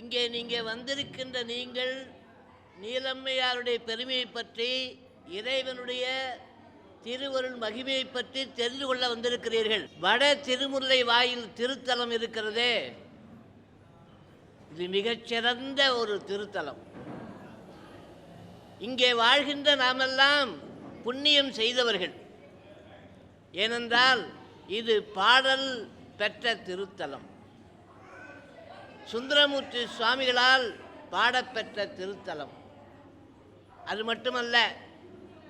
இங்கே நீங்கள் வந்திருக்கின்ற நீங்கள் நீலம்மையாருடைய பெருமையை பற்றி, இறைவனுடைய திருவருள் மகிமையை பற்றி தெரிந்து கொள்ள வந்திருக்கிறீர்கள். வட திருமுல்லை வாயில் திருத்தலம் இருக்கிறதே, இது மிகச்சிறந்த ஒரு திருத்தலம். இங்கே வாழ்கின்ற நாமெல்லாம் புண்ணியம் செய்தவர்கள். ஏனென்றால் இது பாடல் பெற்ற திருத்தலம், சுந்தரமூர்த்தி சுவாமிகளால் பாடப்பெற்ற திருத்தலம். அது மட்டுமல்ல,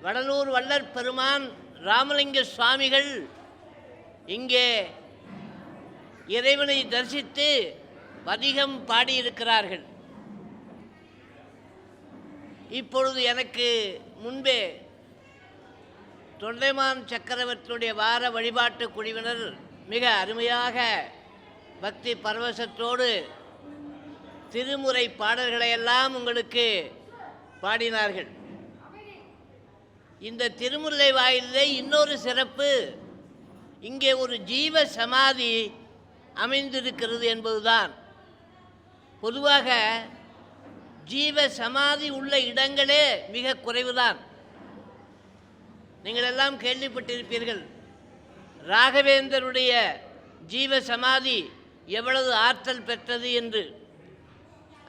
வடலூர் வள்ளற் பெருமான் ராமலிங்க சுவாமிகள் இங்கே இறைவனை தரிசித்து பதிகம் பாடியிருக்கிறார்கள். இப்பொழுது எனக்கு முன்பே தொண்டைமான் சக்கரவர்த்தியுடைய வார வழிபாட்டு குழுவினர் மிக அருமையாக பக்தி பரவசத்தோடு திருமுறை பாடல்களையெல்லாம் உங்களுக்கு பாடினார்கள். இந்த திருமுல்லை வாயிலே இன்னொரு சிறப்பு, இங்கே ஒரு ஜீவ சமாதி அமைந்திருக்கிறது என்பதுதான். பொதுவாக ஜீவ சமாதி உள்ள இடங்களே மிக குறைவுதான். நீங்கள் எல்லாம் கேள்விப்பட்டிருப்பீர்கள், ராகவேந்தருடைய ஜீவ சமாதி எவ்வளவு ஆற்றல் பெற்றது என்று.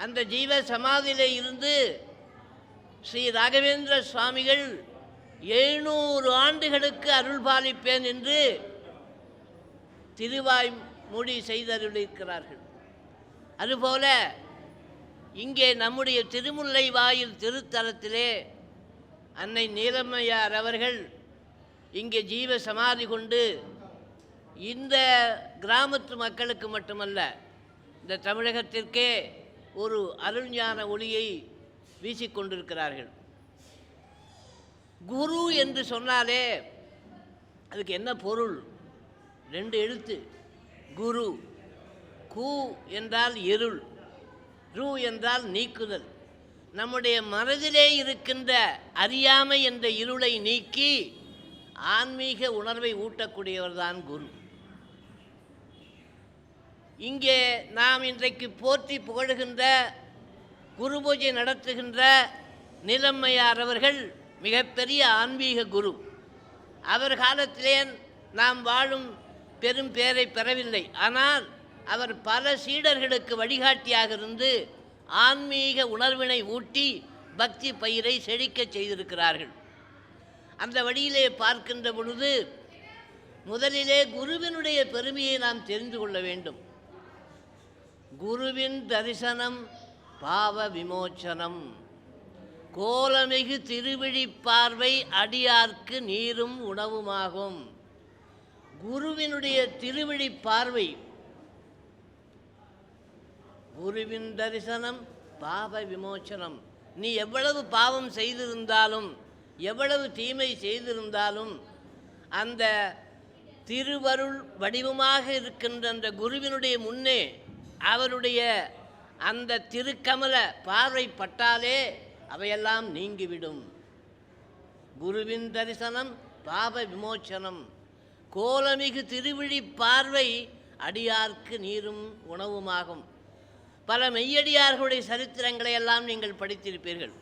அந்த ஜீவ சமாதியிலே இருந்து ஸ்ரீ ராகவேந்திர சுவாமிகள் 700 ஆண்டுகளுக்கு அருள்பாலிப்பேன் என்று திருவாய் மொழி செய்தருளிருக்கிறார்கள். அதுபோல இங்கே நம்முடைய திருமுல்லை வாயில் திருத்தலத்திலே அன்னை நீலம்மையார் அவர்கள் இங்கே ஜீவ சமாதி கொண்டு இந்த கிராமத்து மக்களுக்கு மட்டுமல்ல, இந்த தமிழகத்திற்கே ஒரு அருள்ஞான ஒளியை வீசிக்கொண்டிருக்கிறார்கள். குரு என்று சொன்னாலே அதுக்கு என்ன பொருள்? 2 எழுத்து, குரு. கு என்றால் இருள், ரு என்றால் நீக்குதல். நம்முடைய மனதிலே இருக்கின்ற அறியாமை என்ற இருளை நீக்கி ஆன்மீக உணர்வை ஊட்டக்கூடியவர்தான் குரு. இங்கே நாம் இன்றைக்கு போற்றி புகழுகின்ற, குரு பூஜை நடத்துகின்ற நீலம்மையார் அவர்கள் மிகப்பெரிய ஆன்மீக குரு. அவர் காலத்திலே நாம் வாழும் பெரும் பேரை பெறவில்லை. ஆனால் அவர் பல சீடர்களுக்கு வழிகாட்டியாக இருந்து ஆன்மீக உணர்வினை ஊட்டி பக்தி பயிரை செழிக்க செய்திருக்கிறார்கள். அந்த வழியிலே பார்க்கின்ற பொழுது முதலிலே குருவினுடைய பெருமையை நாம் தெரிந்து கொள்ள வேண்டும். குருவின் தரிசனம் பாவ விமோச்சனம், கோலமிகு திருவிழி பார்வை அடியார்க்கு நீரும் உணவுமாகும். குருவினுடைய திருவிழி பார்வை, குருவின் தரிசனம் பாவ விமோச்சனம். நீ எவ்வளவு பாவம் செய்திருந்தாலும், எவ்வளவு தீமை செய்திருந்தாலும், அந்த திருவருள் வடிவமாக இருக்கின்ற அந்த குருவினுடைய முன்னே அவருடைய அந்த திருக்கமல பார்வை பட்டாலே அவையெல்லாம் நீங்கிவிடும். குருவின் தரிசனம் பாவ விமோச்சனம், கோலமிகு திருவிழி பார்வை அடியார்க்கு நீரும் உணவுமாகும். பல மெய்யடியார்களுடைய சரித்திரங்களை எல்லாம் நீங்கள் படித்திருப்பீர்கள்.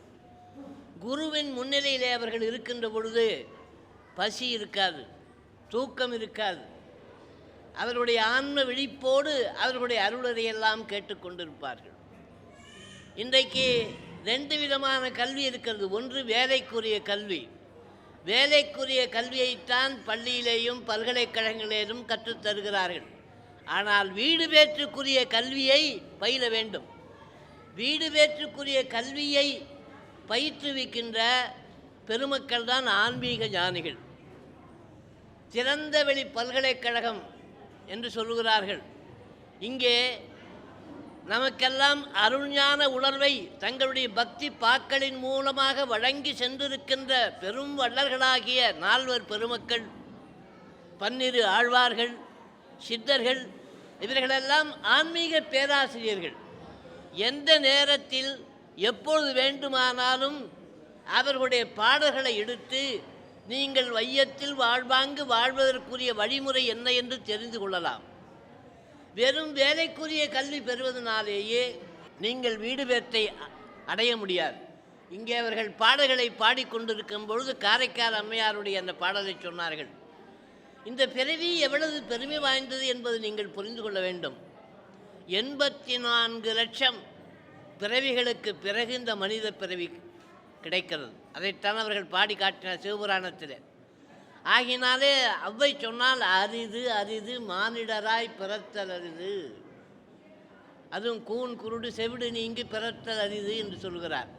குருவின் முன்னிலையிலே அவர்கள் இருக்கின்ற பொழுது பசி இருக்காது, தூக்கம் இருக்காது. அவர்களுடைய ஆன்ம விழிப்போடு அவர்களுடைய அருளறையெல்லாம் கேட்டுக்கொண்டிருப்பார்கள். இன்றைக்கு 2 விதமான கல்வி இருக்கிறது. ஒன்று வேலைக்குரிய கல்வி. வேலைக்குரிய கல்வியைத்தான் பள்ளியிலேயும் பல்கலைக்கழகங்களிலும் கற்றுத்தருகிறார்கள். ஆனால் வீடு பேற்றுக்குரிய கல்வியை பயில வேண்டும். வீடு பேற்றுக்குரிய கல்வியை பயிற்றுவிக்கின்ற பெருமக்கள் தான் ஆன்மீக ஞானிகள். திறந்த வெளி பல்கலைக்கழகம் என்று சொல்லுகிறார்கள். இங்கே நமக்கெல்லாம் அருள்ஞான உணர்வை தங்களுடைய பக்தி பாக்களின் மூலமாக வழங்கி சென்றிருக்கின்ற பெரும் வள்ளல்களாகிய 4 பெருமக்கள், 12 ஆழ்வார்கள், சித்தர்கள், இவர்களெல்லாம் ஆன்மீக பேராசிரியர்கள். எந்த நேரத்தில் எப்பொழுது வேண்டுமானாலும் அவர்களுடைய பாடல்களை எடுத்து நீங்கள் வையத்தில் வாழ்வாங்கு வாழ்வதற்குரிய வழிமுறை என்ன என்று தெரிந்து கொள்ளலாம். வெறும் வேலைக்குரிய கல்வி பெறுவதனாலேயே நீங்கள் வீடு பேற்றை அடைய முடியாது. இங்கே அவர்கள் பாடல்களை பாடிக்கொண்டிருக்கும் பொழுது காரைக்கால் அம்மையாருடைய அந்த பாடலை சொன்னார்கள். இந்த பிறவி எவ்வளவு பெருமை வாய்ந்தது என்பது நீங்கள் புரிந்து கொள்ள வேண்டும். 84 லட்சம் பிறவிகளுக்கு பிறகு இந்த மனித பிறவி கிடைக்கிறது. அதைத்தான் அவர்கள் பாடி காட்டினார் சிவபுராணத்தில். ஆகினாலே அவ்வை சொன்னால் அரிது அரிது மானிடராய் பிறத்தல் அரிது, அதுவும் கூன் குருடு செவிடு நீங்கி பிறத்தல் அரிது என்று சொல்கிறார்.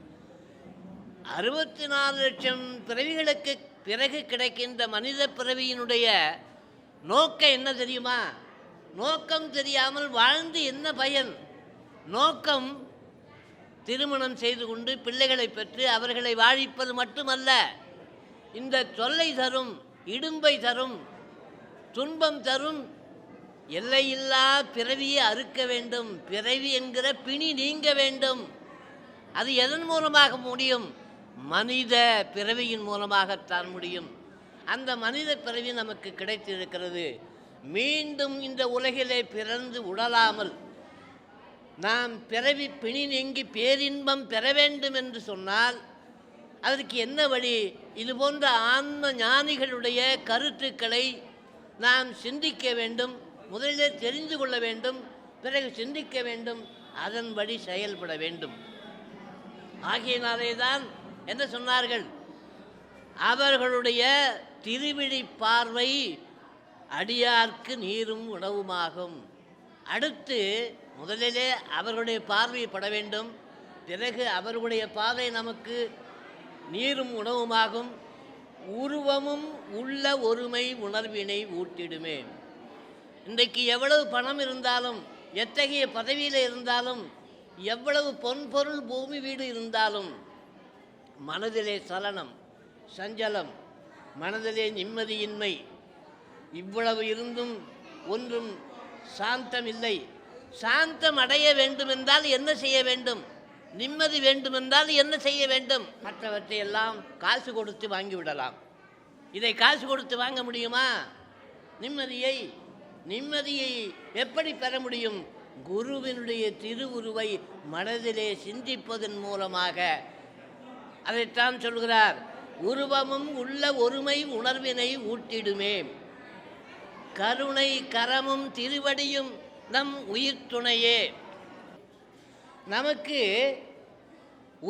64 லட்சம் பிறவிகளுக்கு பிறகு கிடைக்கின்ற மனித பிறவியினுடைய நோக்கம் என்ன தெரியுமா? நோக்கம் தெரியாமல் வாழ்ந்து என்ன பயன்? நோக்கம் திருமணம் செய்து கொண்டு பிள்ளைகளை பெற்று அவர்களை வாழிப்பது மட்டுமல்ல, இந்த தொல்லை தரும், இடும்பை தரும், துன்பம் தரும் எல்லையில்லா பிறவியை அறுக்க வேண்டும். பிறவி என்கிற பிணி நீங்க வேண்டும். அது எதன் மூலமாக முடியும்? மனித பிறவியின் மூலமாகத்தான் முடியும். அந்த மனித பிறவி நமக்கு கிடைத்திருக்கிறது. மீண்டும் இந்த உலகிலே பிறந்து உடலாமல் நாம் பிறவி பிணி நீங்கி பேரின்பம் பெற வேண்டும் என்று சொன்னால் அதற்கு என்ன வழி? இது போன்ற ஆன்ம ஞானிகளுடைய கருத்துக்களை நாம் சிந்திக்க வேண்டும். முதலில் தெரிந்து கொள்ள வேண்டும், பிறகு சிந்திக்க வேண்டும், அதன்படி செயல்பட வேண்டும். ஆகியனாலே தான் என்ன சொன்னார்கள்? அவர்களுடைய திருவிழி பார்வை அடியார்க்கு நீரும் உணவுமாகும். அடுத்து முதலிலே அவர்களுடைய பார்வைப்பட வேண்டும், பிறகு அவர்களுடைய பார்வை நமக்கு நீரும் உணவுமாகும். உருவமும் உள்ள ஒருமை உணர்வினை ஊட்டிடுமே. இன்றைக்கு எவ்வளவு பணம் இருந்தாலும், எத்தகைய பதவியில் இருந்தாலும், எவ்வளவு பொன்பொருள் பூமி வீடு இருந்தாலும் மனதிலே சலனம், சஞ்சலம், மனதிலே நிம்மதியின்மை, இவ்வளவு இருந்தும் ஒன்றும் சாந்தம் இல்லை. சாந்தம் அடைய வேண்டுமென்றால் என்ன செய்ய வேண்டும்? நிம்மதி வேண்டுமென்றால் என்ன செய்ய வேண்டும்? மற்றவற்றை எல்லாம் காசு கொடுத்து வாங்கிவிடலாம். இதை காசு கொடுத்து வாங்க முடியுமா? நிம்மதியை எப்படி பெற முடியும்? குருவினுடைய திருவுருவை மனதிலே சிந்திப்பதன் மூலமாக. அதைத்தான் சொல்கிறார், உருவமும் உள்ள ஒருமை உணர்வினை ஊட்டிடுமே. கருணை கரமும் திருவடியும் நம் உயிர் துணையே. நமக்கு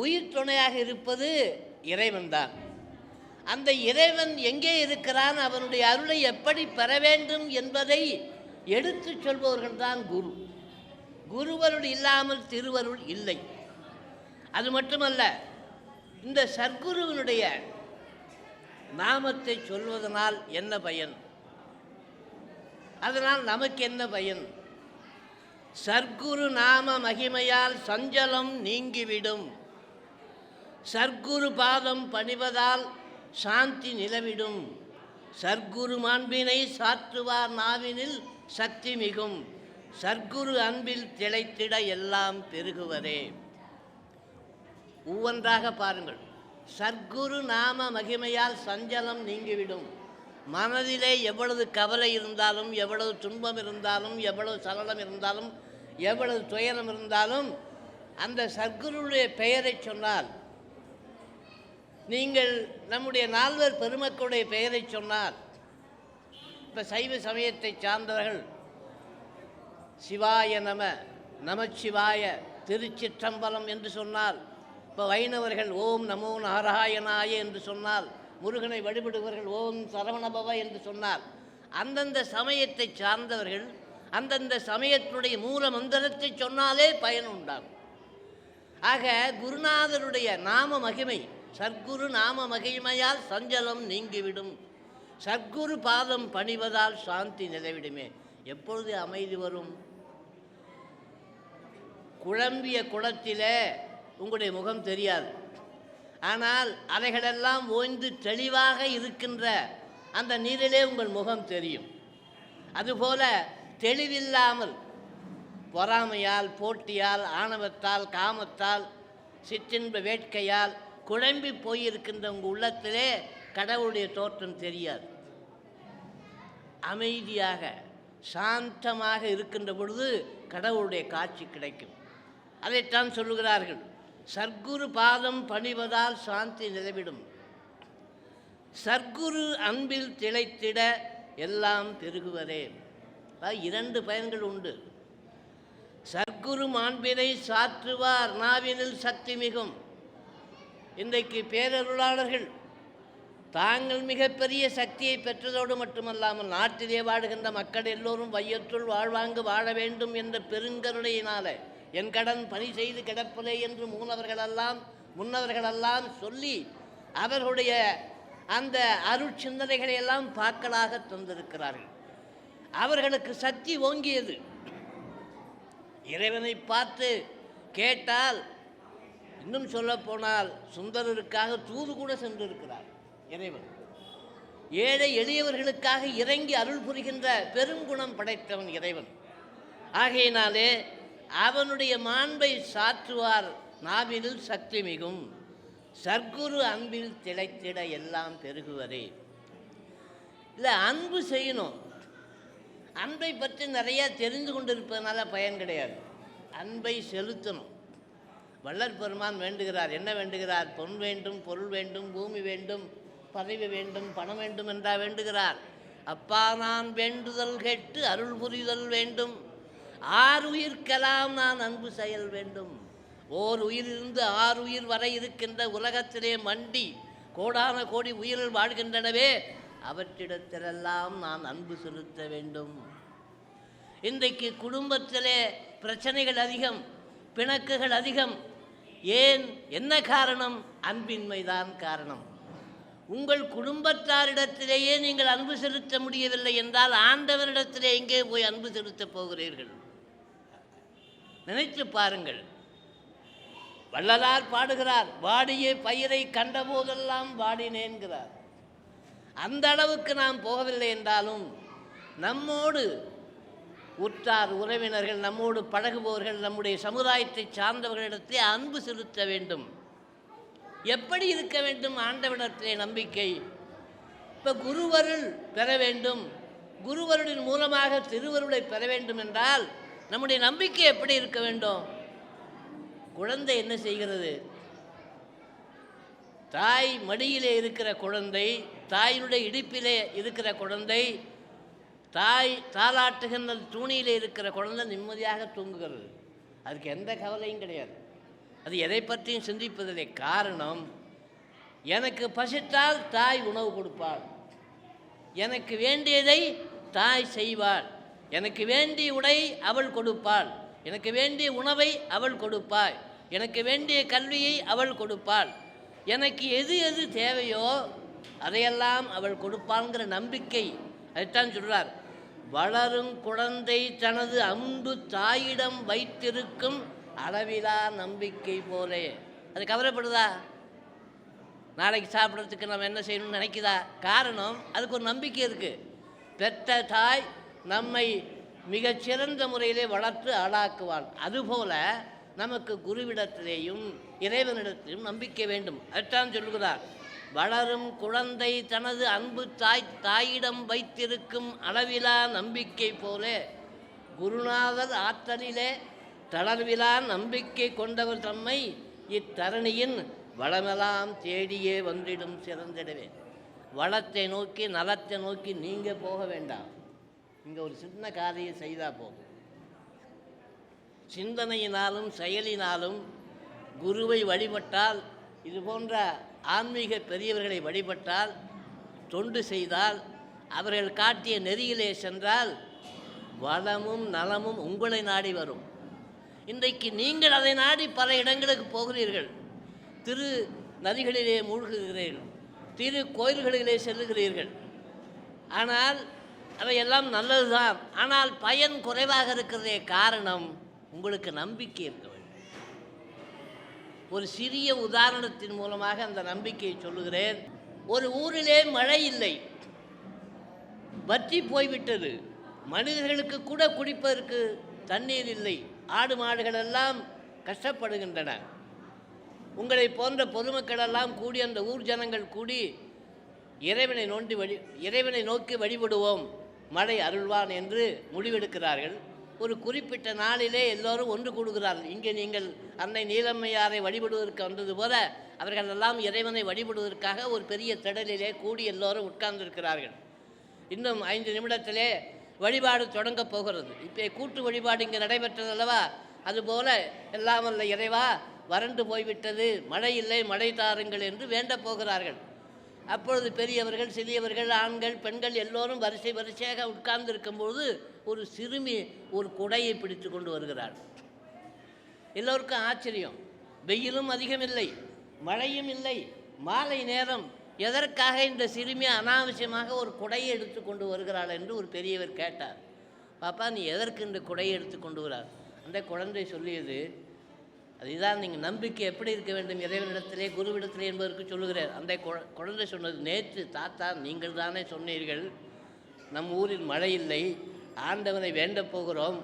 உயிர் துணையாக இருப்பது இறைவன்தான். அந்த இறைவன் எங்கே இருக்கிறான், அவனுடைய அருளை எப்படி பெற வேண்டும் என்பதை எடுத்து சொல்பவர்கள்தான் குரு. குருவருள் இல்லாமல் திருவருள் இல்லை. அது மட்டுமல்ல, இந்த சர்க்குருவினுடைய நாமத்தை சொல்வதனால் என்ன பயன்? அதனால் நமக்கு என்ன பயன்? சர்க்குரு நாம மகிமையால் சஞ்சலம் நீங்கிவிடும். சர்க்குரு பாதம் பணிவதால் சாந்தி நிலவிடும். சர்க்குரு மாண்பினை சாற்றுவார் நாவினில் சக்தி மிகும். சர்க்குரு அன்பில் திளைத்திட எல்லாம் பெருகுவரே. ஒவ்வொன்றாக பாருங்கள். சர்க்குரு நாம மகிமையால் சஞ்சலம் நீங்கிவிடும். மனதிலே எவ்வளவு கவலை இருந்தாலும், எவ்வளவு துன்பம் இருந்தாலும், எவ்வளவு சலனம் இருந்தாலும், எவ்வளவு துயரம் இருந்தாலும் அந்த சர்க்குருடைய பெயரை சொன்னால், நீங்கள் நம்முடைய நால்வர் பெருமக்களுடைய பெயரை சொன்னால், இப்போ சைவ சமயத்தை சார்ந்தவர்கள் சிவாய நமச்சிவாய திருச்சிற்றம்பலம் என்று சொன்னால், இப்போ வைணவர்கள் ஓம் நமோ நாராயணாய என்று சொன்னால், முருகனை வழிபடுபவர்கள் ஓம் சரவணபவ என்று சொன்னார். அந்தந்த சமயத்தை சார்ந்தவர்கள் அந்தந்த சமயத்தினுடைய மூல மந்திரத்தை சொன்னாலே பயன் உண்டாகும். ஆக குருநாதருடைய நாம மகிமை, சர்க்குரு நாம மகிமையால் சஞ்சலம் நீங்கிவிடும். சர்க்குரு பாதம் பணிவதால் சாந்தி நிலவிடுமே. எப்பொழுது அமைதி வரும்? குழம்பிய குளத்திலே உங்களுடைய முகம் தெரியாது, ஆனால் அலைகளெல்லாம் ஓய்ந்து தெளிவாக இருக்கின்ற அந்த நீரிலே உங்கள் முகம் தெரியும். அதுபோல தெளிவில்லாமல் பொறாமையால், போட்டியால், ஆணவத்தால், காமத்தால், சிற்றின்ப வேட்கையால் குழம்பி போயிருக்கின்ற உங்கள் உள்ளத்திலே கடவுளுடைய தோற்றம் தெரியாது. அமைதியாக சாந்தமாக இருக்கின்ற பொழுது கடவுளுடைய காட்சி கிடைக்கும். அதைத்தான் சொல்லுகிறார்கள். சர்க்குரு பாதம் பணிவதால் சாந்தி நிலவிடும், சர்க்குரு அன்பில் திளைத்திட எல்லாம் பெருகுவதே. இரண்டு பயன்கள் உண்டு. சர்க்குரு மாண்பினை சாற்றுவார் நாவினில் சக்தி மிகும். இன்றைக்கு பேரருளாளர்கள் தாங்கள் மிகப்பெரிய சக்தியை பெற்றதோடு மட்டுமல்லாமல் நாட்டிலே வாழுகின்ற மக்கள் எல்லோரும் வையத்துள் வாழ்வாங்கு வாழ வேண்டும் என்ற பெருங்கருணையினால என் கடன் பணி செய்து கிடப்பலே என்று முன்னவர்களெல்லாம் சொல்லி அவர்களுடைய அந்த அருட்சிந்தனைகளை எல்லாம் பாக்களாக தந்திருக்கிறார்கள். அவர்களுக்கு சக்தி ஓங்கியது. இறைவனை பார்த்து கேட்டால், இன்னும் சொல்ல போனால் சுந்தரருக்காக தூது கூட சென்றிருக்கிறார் இறைவன். ஏழை எளியவர்களுக்காக இறங்கி அருள் புரிகின்ற பெருங்குணம் படைத்தவன் இறைவன். ஆகையினாலே அவனுடைய மாண்பை சாற்றுவார் நாவினில் சக்தி மிகும், சர்க்குரு அன்பில் திளைத்திட எல்லாம் பெருகுவதே. இல்லை, அன்பு செய்யணும். அன்பை பற்றி நிறையா தெரிந்து கொண்டிருப்பதனால பயன் கிடையாது. அன்பை செலுத்தணும். வள்ளல் பெருமான் வேண்டுகிறார். என்ன வேண்டுகிறார்? பொன் வேண்டும், பொருள் வேண்டும், பூமி வேண்டும், பதவி வேண்டும், பணம் வேண்டும் என்றா வேண்டுகிறார். அப்பா, நான் வேண்டுதல் கேட்டு அருள் புரிதல் வேண்டும். ஆறு உயிர்க்கெல்லாம் நான் அன்பு செயல் வேண்டும். ஓர் உயிரிலிருந்து 6 உயிர் வரை இருக்கின்ற உலகத்திலே மண்டி கோடான கோடி உயிர்கள் வாழ்கின்றனவே, அவற்றிடத்திலெல்லாம் நான் அன்பு செலுத்த வேண்டும். இன்றைக்கு குடும்பத்திலே பிரச்சனைகள் அதிகம், பிணக்குகள் அதிகம். ஏன்? என்ன காரணம்? அன்பின்மைதான் காரணம். உங்கள் குடும்பத்தாரிடத்திலேயே நீங்கள் அன்பு செலுத்த முடியவில்லை என்றால் ஆண்டவரிடத்திலே எங்கே போய் அன்பு செலுத்தப் போகிறீர்கள்? நினைத்து பாருங்கள். வள்ளலார் பாடுகிறார், வாடிய பயிரை கண்டபோதெல்லாம் வாடினேன்கிறார். அந்த அளவுக்கு நாம் போகவில்லை என்றாலும் நம்மோடு உற்றார் உறவினர்கள், நம்மோடு பழகுபவர்கள், நம்முடைய சமுதாயத்தை சார்ந்தவர்களிடத்திலே அன்பு செலுத்த வேண்டும். எப்படி இருக்க வேண்டும்? ஆண்டவனிடத்திலே நம்பிக்கை. இப்போ குருவருள் பெற வேண்டும், குருவருளின் மூலமாக திருவருளை பெற வேண்டும் என்றால் நம்முடைய நம்பிக்கை எப்படி இருக்க வேண்டும்? குழந்தை என்ன செய்கிறது? தாய் மடியிலே இருக்கிற குழந்தை, தாயினுடைய இடுப்பிலே இருக்கிற குழந்தை, தாய் தாலாட்டுகின்ற தூணியிலே இருக்கிற குழந்தை நிம்மதியாக தூங்குகிறது. அதுக்கு எந்த கவலையும் கிடையாது. அது எதை பற்றியும் சிந்திப்பதில்லை. காரணம், எனக்கு பசித்தால் தாய் உணவு கொடுப்பாள், எனக்கு வேண்டியதை தாய் செய்வாள், எனக்கு வேண்டிய உடை அவள் கொடுப்பாள், எனக்கு வேண்டிய உணவை அவள் கொடுப்பாள், எனக்கு வேண்டிய கல்வியை அவள் கொடுப்பாள், எனக்கு எது எது தேவையோ அதையெல்லாம் அவள் கொடுப்பாள்ங்கிற நம்பிக்கை. அதைத்தான் சொல்கிறார், வளரும் குழந்தை தனது அன்பு தாயிடம் வைத்திருக்கும் அளவிலா நம்பிக்கை போலே. அது கவலைப்படுதா? நாளைக்கு சாப்பிட்றதுக்கு நம்ம என்ன செய்யணும்னு நினைக்குதா? காரணம், அதுக்கு ஒரு நம்பிக்கை இருக்குது. பெற்ற தாய் நம்மை மிகச்சிறந்த முறையிலே வளர்த்து ஆளாக்குவாள். அதுபோல நமக்கு குருவிடத்திலேயும் இறைவனிடத்திலும் நம்பிக்கை வேண்டும். அதைத்தான் சொல்லுகிறார், வளரும் குழந்தை தனது அன்பு தாயிடம் வைத்திருக்கும் அளவிலா நம்பிக்கை போலே குருநாதர் ஆற்றலிலே தளர்விலா நம்பிக்கை கொண்டவர் தம்மை இத்தரணியின் வளமெல்லாம் தேடியே வந்திடும் சிறந்திடவே. வளத்தை நோக்கி நலத்தை நோக்கி நீங்கள் போக வேண்டாம். இங்கே ஒரு சின்ன காரியம் செய்தால் போதும். சிந்தனையினாலும் செயலினாலும் குருவை வழிபட்டால், இது போன்ற ஆன்மீக பெரியவர்களை வழிபட்டால், தொண்டு செய்தால், அவர்கள் காட்டிய நெறியிலே சென்றால் வளமும் நலமும் உங்களை நாடி வரும். இன்றைக்கு நீங்கள் அதை நாடி பல இடங்களுக்கு போகிறீர்கள். திரு நதிகளிலே மூழ்குகிறீர்கள், திரு கோயில்களிலே செல்லுகிறீர்கள். ஆனால் அவையெல்லாம் நல்லதுதான். ஆனால் பயன் குறைவாக இருக்கிறதே. காரணம், உங்களுக்கு நம்பிக்கை இருக்க வேண்டும். ஒரு சிறிய உதாரணத்தின் மூலமாக அந்த நம்பிக்கையை சொல்லுகிறேன். ஒரு ஊரிலே மழை இல்லை, வற்றி போய்விட்டது. மனிதர்களுக்கு கூட குடிப்பதற்கு தண்ணீர் இல்லை. ஆடு மாடுகள் எல்லாம் கஷ்டப்படுகின்றன. உங்களை போன்ற பொதுமக்களெல்லாம் கூடி, அந்த ஊர் ஜனங்கள் கூடி இறைவனை நோக்கி வழிபடுவோம், மழை அருள்வான் என்று முடிவெடுக்கிறார்கள். ஒரு குறிப்பிட்ட நாளிலே எல்லோரும் ஒன்று கூடுகிறார்கள். இங்கே நீங்கள் அன்னை நீலம்மையாரை வழிபடுவதற்கு வந்தது போல அவர்கள் எல்லாம் இறைவனை வழிபடுவதற்காக ஒரு பெரிய திடலிலே கூடி எல்லோரும் உட்கார்ந்திருக்கிறார்கள். இன்னும் 5 நிமிடத்திலே வழிபாடு தொடங்கப் போகிறது. இப்போ கூட்டு வழிபாடு இங்கே நடைபெற்றது அல்லவா, அதுபோல எல்லாம் வல்ல இறைவா வறண்டு போய்விட்டது, மழை இல்லை, மழை தாருங்கள் என்று வேண்டப் போகிறார்கள். அப்பொழுது பெரியவர்கள், சிறியவர்கள், ஆண்கள், பெண்கள் எல்லோரும் வரிசை வரிசையாக உட்கார்ந்து இருக்கும்போது ஒரு சிறுமி ஒரு குடையை பிடித்து கொண்டு வருகிறார். எல்லோருக்கும் ஆச்சரியம். வெயிலும் அதிகமில்லை, மழையும் இல்லை, மாலை நேரம். எதற்காக இந்த சிறுமி அனாவசியமாக ஒரு குடையை எடுத்து கொண்டு வருகிறாள் என்று ஒரு பெரியவர் கேட்டார். பாப்பா, நீ எதற்கு இந்த குடையை எடுத்து கொண்டு வரார்? அந்த குழந்தை சொல்லியது, அதுதான் நீங்கள் நம்பிக்கை எப்படி இருக்க வேண்டும் இறைவனிடத்திலே குருவிடத்திலே என்பதற்கு சொல்லுகிறார். அந்த குழந்தை சொன்னது, நேற்று தாத்தா நீங்கள் தானே சொன்னீர்கள் நம் ஊரில் மழை இல்லை, ஆண்டவனை வேண்டப் போகிறோம்,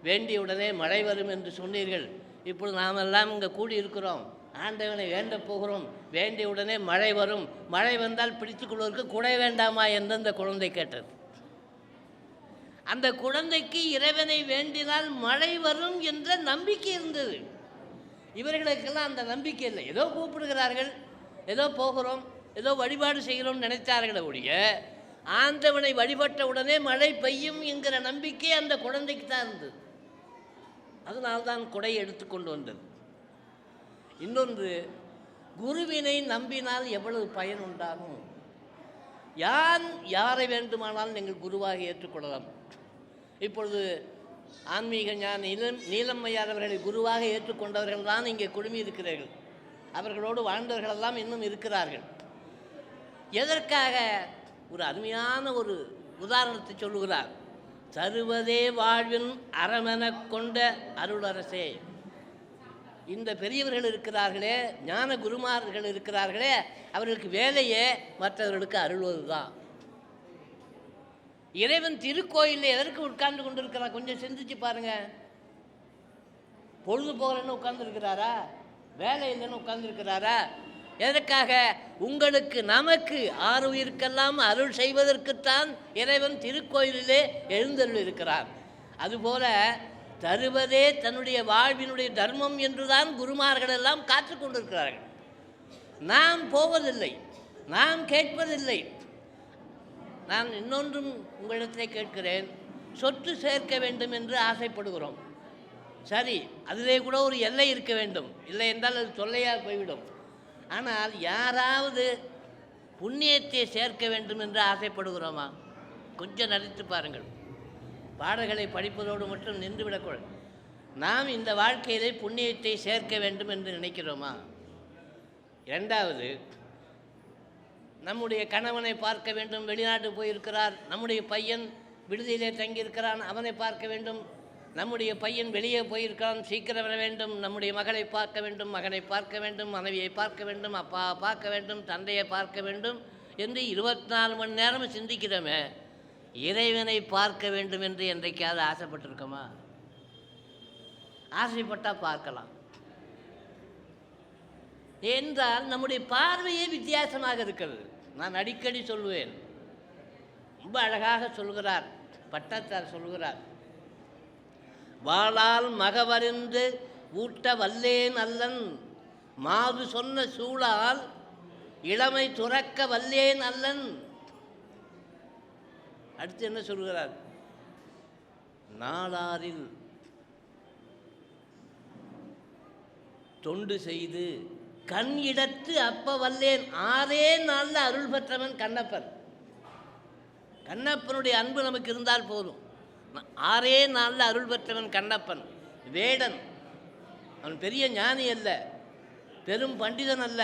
வேண்டியவுடனே மழை வரும் என்று சொன்னீர்கள். இப்பொழுது நாமெல்லாம் இங்கே கூடியிருக்கிறோம், ஆண்டவனை வேண்டப் போகிறோம், வேண்டியவுடனே மழை வரும், மழை வந்தால் பிடித்துக்கொள்வதற்கு குடை வேண்டாமா என்று அந்த குழந்தை கேட்டது. அந்த குழந்தைக்கு இறைவனை வேண்டினால் மழை வரும் என்ற நம்பிக்கை இருந்தது. இவர்களுக்கெல்லாம் அந்த நம்பிக்கை இல்லை. ஏதோ கூப்பிடுகிறார்கள், ஏதோ போகிறோம், ஏதோ வழிபாடு செய்கிறோம் நினைத்தார்களே ஒழிய ஆண்டவனை வழிபட்ட உடனே மழை பெய்யும் என்கிற நம்பிக்கை அந்த குழந்தைக்கு தான் இருந்தது. அதனால்தான் குடையை எடுத்துக்கொண்டு வந்தது. இன்னொன்று, குருவினை நம்பினால் எவ்வளவு பயன் உண்டாகும். யாரை வேண்டுமானாலும் நீங்கள் குருவாக ஏற்றுக்கொள்ளலாம். இப்பொழுது ஆன்மீக ஞானி நீலம்மையார் அவர்களை குருவாக ஏற்றுக்கொண்டவர்கள் தான் இங்கே குழுமி இருக்கிறார்கள். அவர்களோடு வாழ்ந்தவர்களெல்லாம் இன்னும் இருக்கிறார்கள். எதற்காக? ஒரு அருமையான ஒரு உதாரணத்தை சொல்லுகிறார். தருவதே வாழ்வின் அறமென கொண்ட அருளரசே. இந்த பெரியவர்கள் இருக்கிறார்களே, ஞான குருமார்கள் இருக்கிறார்களே, அவர்களுக்கு வேலையே மற்றவர்களுக்கு அருள்வது தான். இறைவன் திருக்கோயிலில் எதற்கு உட்கார்ந்து கொண்டிருக்கிறார்? கொஞ்சம் சிந்திச்சு பாருங்க. பொழுது போகலன்னு உட்கார்ந்துருக்கிறாரா? வேலை இல்லைன்னு உட்கார்ந்துருக்கிறாரா? எதற்காக? உங்களுக்கு நமக்கு ஆறுயிர்க்கெல்லாம் அருள் செய்வதற்குத்தான் இறைவன் திருக்கோயிலிலே எழுந்தருள் இருக்கிறார். அதுபோல தருவதே தன்னுடைய வாழ்வினுடைய தர்மம் என்றுதான் குருமார்கள் எல்லாம் காத்து கொண்டிருக்கிறார்கள். நாம் போவதில்லை, நாம் கேட்பதில்லை. நான் இன்னொன்றும் உங்களிடத்திலே கேட்கிறேன். சொத்து சேர்க்க வேண்டும் என்று ஆசைப்படுகிறோம். சரி, அதிலே கூட ஒரு எல்லை இருக்க வேண்டும், இல்லை என்றால் அது தொல்லையாக போய்விடும். ஆனால் யாராவது புண்ணியத்தை சேர்க்க வேண்டும் என்று ஆசைப்படுகிறோமா? கொஞ்சம் நினைத்து பாருங்கள். பாடல்களை படிப்பதோடு மட்டும் நின்றுவிடக்கூடாது. நாம் இந்த வாழ்க்கையிலே புண்ணியத்தை சேர்க்க வேண்டும் என்று நினைக்கிறோமா? இரண்டாவது, நம்முடைய கணவனை பார்க்க வேண்டும், வெளிநாட்டு போயிருக்கிறார். நம்முடைய பையன் விடுதியிலே தங்கியிருக்கிறான், அவனை பார்க்க வேண்டும். நம்முடைய பையன் வெளியே போயிருக்கிறான், சீக்கிரம் வர வேண்டும். நம்முடைய மகளை பார்க்க வேண்டும், மகனை பார்க்க வேண்டும், மனைவியை பார்க்க வேண்டும், அப்பா பார்க்க வேண்டும், தந்தையை பார்க்க வேண்டும் என்று 24 மணி நேரம் சிந்திக்கிறோமே. இறைவனை பார்க்க வேண்டும் என்று என்றைக்காவது ஆசைப்பட்டிருக்கோமா? ஆசைப்பட்டால் பார்க்கலாம். என்றால் நம்முடைய பார்வையே வித்தியாசமாக இருக்கிறது. நான் அடிக்கடி சொல்லுவேன், ரொம்ப அழகாக சொல்கிறார் பட்டத்தார். சொல்கிறார், வாளால் மகவறிந்து ஊட்ட வல்லேன் அல்லன், மாது சொன்ன சூழால் இளமை துறக்க வல்லேன் அல்லன். அடுத்து என்ன சொல்கிறார்? நாளாரில் தொண்டு செய்து கண் இடத்து அப்ப வல்லேன். 6 நாளில் அருள் பெற்றவன் கண்ணப்பன். கண்ணப்பனுடைய அன்பு நமக்கு இருந்தால் போதும். 6 நாளில் அருள் பெற்றவன் கண்ணப்பன். வேடன், அவன் பெரிய ஞானி அல்ல, பெரும் பண்டிதன் அல்ல,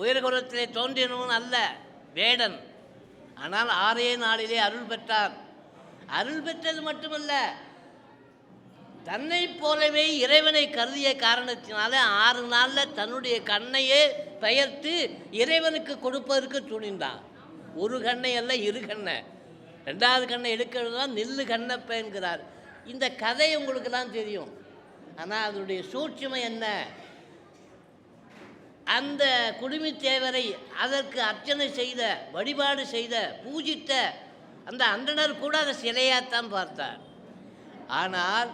உயர்குலத்திலே தோன்றினவன் அல்ல, வேடன். ஆனால் 6 நாளிலே அருள் பெற்றான். அருள் பெற்றது மட்டுமல்ல, தன்னை போலவே இறைவனை கருதிய காரணத்தினால 6 நாளில் தன்னுடைய கண்ணையே பெயர்த்து இறைவனுக்கு கொடுப்பதற்கு துணிந்தான். ஒரு கண்ணை அல்ல, 2 கண்ணை. 2வது கண்ணை எடுக்கிறது தான் நில்லு கண்ணப்ப என்கிறார். இந்த கதை உங்களுக்கெல்லாம் தெரியும். ஆனால் அதனுடைய சூட்சுமை என்ன? அந்த குடுமித்தேவரை அதற்கு அர்ச்சனை செய்த, வழிபாடு செய்த, பூஜித்த அந்த அந்தணர் கூட அதை சிலையாத்தான் பார்த்தார். ஆனால்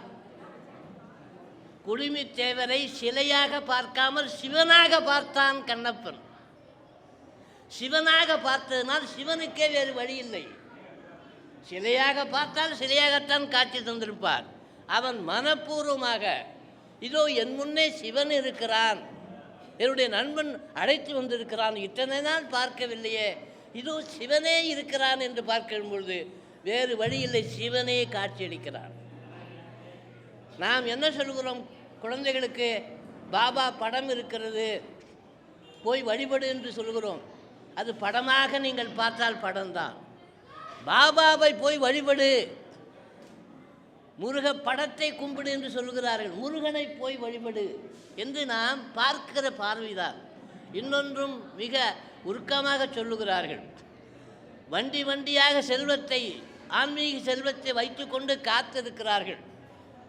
குடுமித்தேவரை சிலையாக பார்க்காமல் சிவனாக பார்த்தான் கண்ணப்பன். சிவனாக பார்த்ததனால் சிவனுக்கே வேறு வழி இல்லை. சிலையாக பார்த்தால் சிலையாகத்தான் காட்சி தந்திருப்பார். அவன் மனப்பூர்வமாக இதோ என் முன்னே சிவன் இருக்கிறான், என்னுடைய நண்பன் அழைத்து வந்திருக்கிறான், இத்தனை நாள் பார்க்கவில்லையே, இதோ சிவனே இருக்கிறான் என்று பார்க்கும் பொழுது வேறு வழி இல்லை, சிவனே காட்சியளிக்கிறான். நாம் என்ன சொல்கிறோம் குழந்தைகளுக்கு? பாபா படம் இருக்கிறது, போய் வழிபடு என்று சொல்கிறோம். அது படமாக நீங்கள் பார்த்தால் படம்தான். பாபாவை போய் வழிபடு, முருக படத்தை கும்பிடு என்று சொல்கிறார்கள். முருகனை போய் வழிபடு என்று நாம் பார்க்கிற பார்வைதான். இன்னொன்றும் மிக உருக்கமாக சொல்லுகிறார்கள். வண்டி வண்டியாக செல்வத்தை, ஆன்மீக செல்வத்தை வைத்துக்கொண்டு காத்திருக்கிறார்கள்.